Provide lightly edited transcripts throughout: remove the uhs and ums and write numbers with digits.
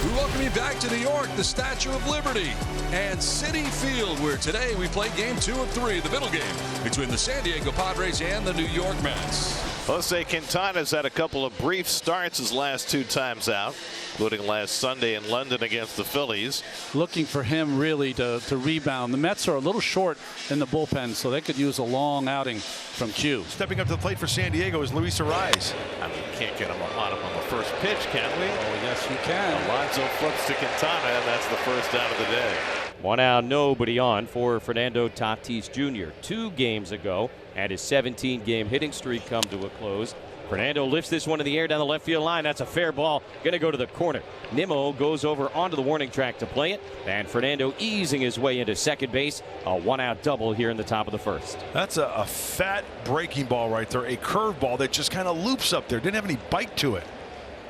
We welcome you back to New York, the Statue of Liberty, and Citi Field, where today we play game 2 of 3, the middle game between the San Diego Padres and the New York Mets. Jose Quintana's had a couple of brief starts his last 2 times out, including last Sunday in London against the Phillies. Looking for him really to rebound. The Mets are a little short in the bullpen, so they could use a long outing from Q. Stepping up to the plate for San Diego is Luis Arraez. I mean, can't get him on the first pitch, can we? Oh, yes, you can. Alonso flips to Quintana, and that's the first out of the day. 1 out, nobody on for Fernando Tatis Jr. 2 games ago, had his 17-game hitting streak come to a close. Fernando lifts this one in the air down the left field line. That's a fair ball. Going to go to the corner. Nimmo goes over onto the warning track to play it. And Fernando easing his way into second base. A 1-out double here in the top of the first. That's a fat breaking ball right there. A curveball that just kind of loops up there. Didn't have any bite to it.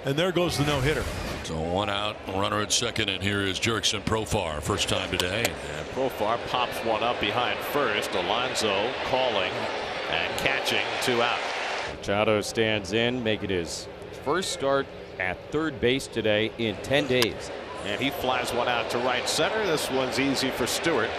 And there goes the no-hitter. So 1 out, runner at second, and here is Jurickson Profar, first time today. And Profar pops one up behind first. Alonso calling and catching, 2 out. Machado stands in, making his first start at third base today in 10 days. And he flies one out to right center. This one's easy for Stewart.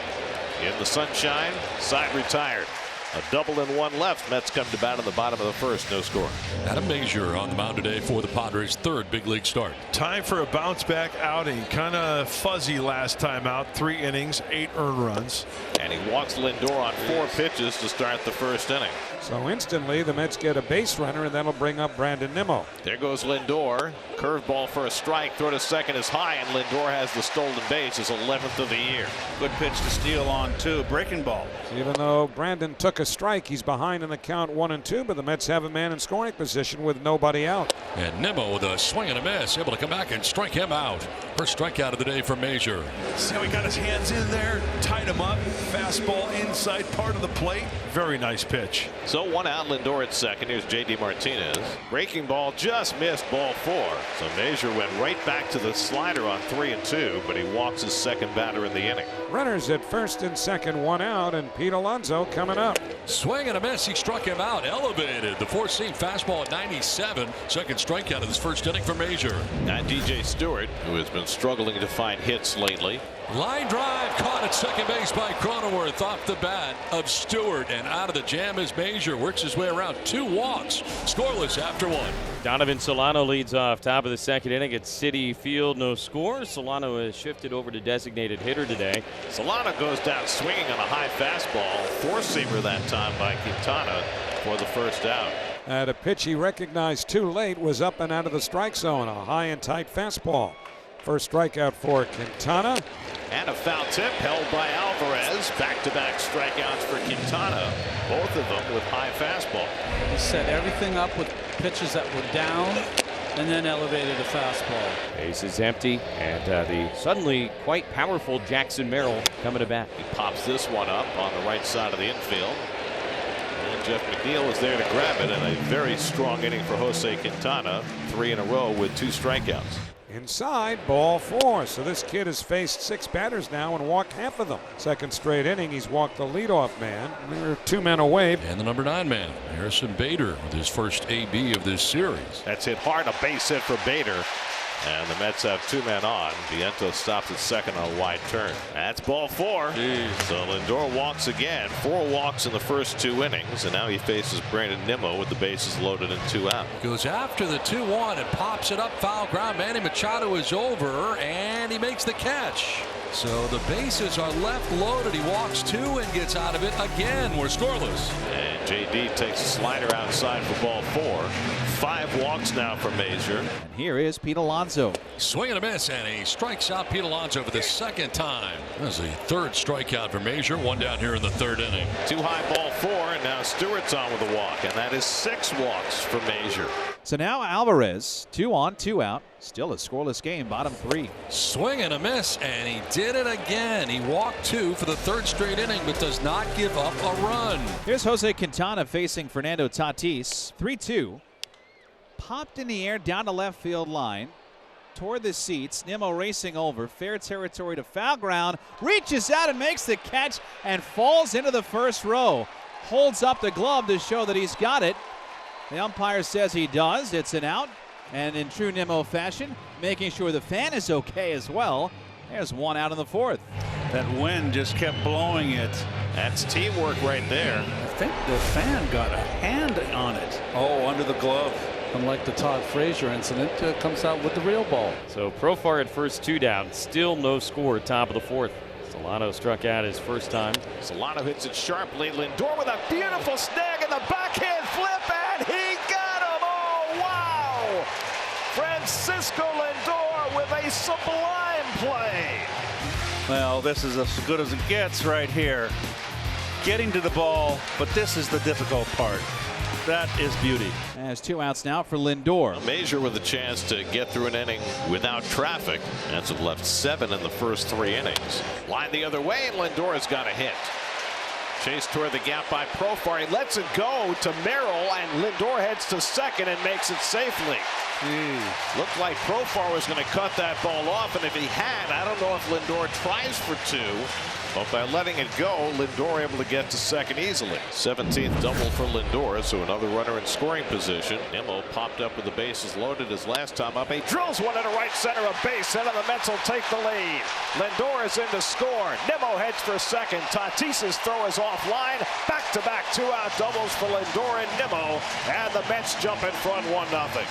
In the sunshine, side retired. A double and 1 left. Mets come to bat in the bottom of the first. No score. Adam Major on the mound today for the Padres' 3rd big league start. Time for a bounce back outing. Kind of fuzzy last time out. 3 innings, 8 earned runs. And he walks Lindor on 4 pitches to start the first inning. So instantly the Mets get a base runner, and that'll bring up Brandon Nimmo. There goes Lindor. Curveball for a strike. Throw to second is high, and Lindor has the stolen base, his 11th of the year. Good pitch to steal on 2. Breaking ball. Even though Brandon took a strike, he's behind in the count 1-2, but the Mets have a man in scoring position with nobody out. And Nimmo with a swing and a miss, able to come back and strike him out. First strikeout of the day for Major. See how he got his hands in there, tied him up. Fastball inside part of the plate. Very nice pitch. So 1 out, Lindor at second. Here's J.D. Martinez. Breaking ball just missed, ball 4. So Major went right back to the slider on 3 and 2, but he walks his second batter in the inning. Runners at first and second, 1 out, and Pete Alonso coming up. Swing and a miss. He struck him out. Elevated. The 4-seam fastball at 97. Second strikeout of this first inning for Major. And DJ Stewart, who has been struggling to find hits lately. Line drive caught at second base by Cronenworth off the bat of Stewart, and out of the jam is Major. Works his way around. 2 walks. Scoreless after 1. Donovan Solano leads off top of the second inning at Citi Field. No score. Solano has shifted over to designated hitter today. Solano goes down swinging on a high fastball. 4-seamer that time by Quintana for the first out. A pitch he recognized too late was up and out of the strike zone. A high and tight fastball. First strikeout for Quintana. And a foul tip held by Alvarez. Back-to-back strikeouts for Quintana. Both of them with high fastball. He set everything up with pitches that were down and then elevated a fastball. Base is empty, and the suddenly quite powerful Jackson Merrill coming to bat. He pops this one up on the right side of the infield. And Jeff McNeil is there to grab it, and a very strong inning for Jose Quintana. 3 in a row with 2 strikeouts. Inside, ball 4. So this kid has faced 6 batters now and walked half of them. Second straight inning, he's walked the leadoff man. They're 2 men away. And the number 9 man, Harrison Bader, with his first AB of this series. That's hit hard, a base hit for Bader. And the Mets have 2 men on. Vientos stops at second on a wide turn. That's ball 4. Jeez. So Lindor walks again. 4 walks in the first 2 innings, and now he faces Brandon Nimmo with the bases loaded and 2 out. Goes after the 2-1 and pops it up, foul ground. Manny Machado is over, and he makes the catch. So the bases are left loaded. He walks 2 and gets out of it again. We're scoreless. And JD takes a slider outside for ball 4. 5 walks now for Major. And here is Pete Alonso. Swing and a miss, and he strikes out Pete Alonso for the 2nd time. That's the 3rd strikeout for Major. 1 down here in the 3rd inning. 2 high, ball 4, and now Stewart's on with a walk, and that is 6 walks for Major. So now Alvarez, 2 on, 2 out. Still a scoreless game, bottom 3. Swing and a miss, and he did it again. He walked 2 for the 3rd straight inning, but does not give up a run. Here's Jose Quintana facing Fernando Tatis. 3-2. Popped in the air down the left field line. Toward the seats. Nimmo racing over. Fair territory to foul ground. Reaches out and makes the catch and falls into the first row. Holds up the glove to show that he's got it. The umpire says he does. It's an out. And in true Nimmo fashion, making sure the fan is okay as well. There's one out in the fourth. That wind just kept blowing it. That's teamwork right there. I think the fan got a hand on it. Oh, under the glove. Unlike the Todd Frazier incident, comes out with the real ball. So Profar at first, 2 down. Still no score, top of the fourth. Solano struck out his first time. Solano hits it sharply. Lindor with a beautiful snag in the backhand flip, and he got him. Oh, wow! Francisco Lindor with a sublime play. Well, this is as good as it gets right here. Getting to the ball, but this is the difficult part. That is beauty. As 2 outs now for Lindor. Major with a chance to get through an inning without traffic. That's have left 7 in the first 3 innings. Line the other way, and Lindor has got a hit. Chased toward the gap by Profar. He lets it go to Merrill, and Lindor heads to second and makes it safely. Looked like Profar was going to cut that ball off, and if he had, I don't know if Lindor tries for 2. But by letting it go, Lindor able to get to second easily. 17th double for Lindor, so another runner in scoring position. Nimmo popped up with the bases loaded his last time up. He drills one into right center, a base hit, and the Mets will take the lead. Lindor is in to score. Nimmo heads for second. Tatis's throw is offline. Back-to-back 2-out doubles for Lindor and Nimmo, and the Mets jump in front 1-0.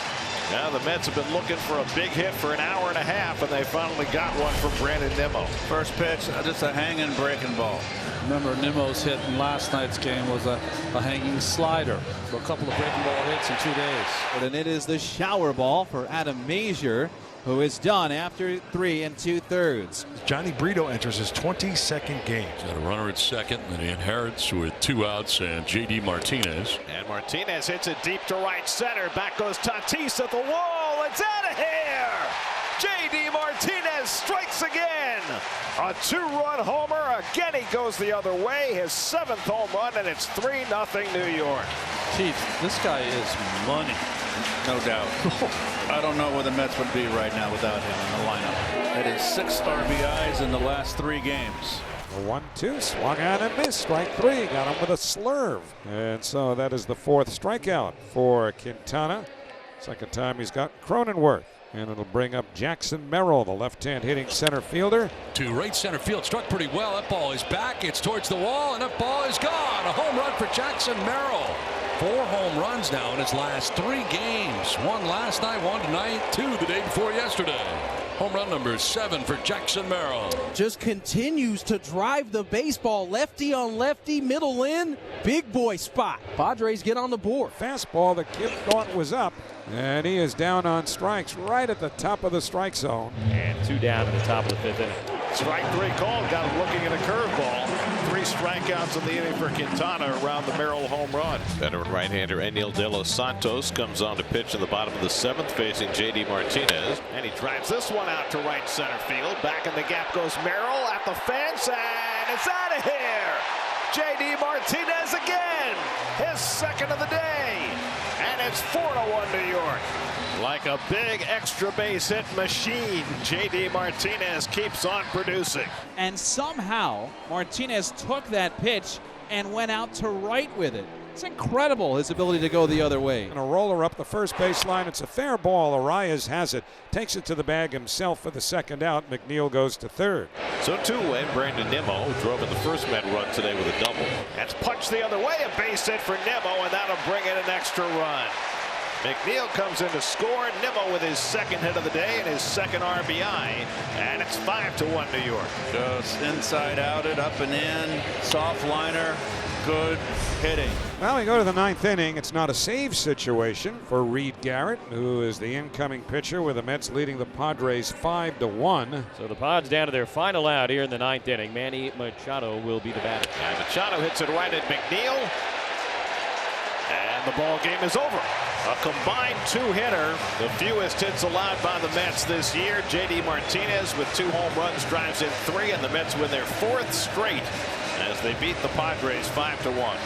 Now the Mets have been looking for a big hit for an hour and a half, and they finally got one from Brandon Nimmo. First pitch, just a hanging breaking ball. Remember, Nimmo's hit in last night's game was a hanging slider. So a couple of breaking ball hits in 2 days. And it is the shower ball for Adam Major, who is done after 3 2/3. Johnny Brito enters his 22nd game. He's got a runner at second, and he inherits with 2 outs and J.D. Martinez. And Martinez hits it deep to right center. Back goes Tatis at the wall. It's out of here. J.D. Martinez strikes again. A 2-run homer. Again, he goes the other way. His 7th home run, and it's 3-0 New York. Chief, this guy is money. No doubt. I don't know where the Mets would be right now without him in the lineup. That is 6 RBIs in the last 3 games. A 1-2, swung on and missed. Strike 3, got him with a slurve. And so that is the 4th strikeout for Quintana. Second time he's got Cronenworth. And it'll bring up Jackson Merrill, the left-hand hitting center fielder. To right center field, struck pretty well. That ball is back. It's towards the wall, and that ball is gone. A home run for Jackson Merrill. 4 home runs now in his last 3 games. 1 last night, 1 tonight, 2 the day before yesterday. Home run number 7 for Jackson Merrill. Just continues to drive the baseball. Lefty on lefty, middle in. Big boy spot. Padres get on the board. Fastball that Kip thought was up. And he is down on strikes right at the top of the strike zone. And 2 down in the top of the 5th inning. Strike 3 called. Got him looking at a curveball. 3 strikeouts in the inning for Quintana around the Merrill home run. Veteran right-hander Enil De Los Santos comes on to pitch in the bottom of the 7th, facing J.D. Martinez. And he drives this one out to right center field. Back in the gap goes Merrill at the fence, and it's out of here. J.D. Martinez again. His 2nd of the day. And it's 4-1 New York. Like a big extra base hit machine, J.D. Martinez keeps on producing. And somehow Martinez took that pitch and went out to right with it. It's incredible, his ability to go the other way. And a roller up the first base line. It's a fair ball. Arias has it. Takes it to the bag himself for the 2nd out. McNeil goes to 3rd. So 2-away, Brandon Nimmo drove in the first Met run today with a double. That's punched the other way. A base hit for Nimmo, and that'll bring in an extra run. McNeil comes in to score. Nimmo with his 2nd hit of the day and his 2nd RBI. And it's 5-1 New York. Just inside outed, up and in, soft liner, good hitting. Well, we go to the 9th inning. It's not a save situation for Reed Garrett, who is the incoming pitcher, with the Mets leading the Padres 5-1. So the Pods down to their final out here in the 9th inning. Manny Machado will be the batter. And Machado hits it right at McNeil. And the ball game is over. A combined 2-hitter, the fewest hits allowed by the Mets this year. J.D. Martinez with 2 home runs drives in 3, and the Mets win their 4th straight as they beat the Padres 5-1.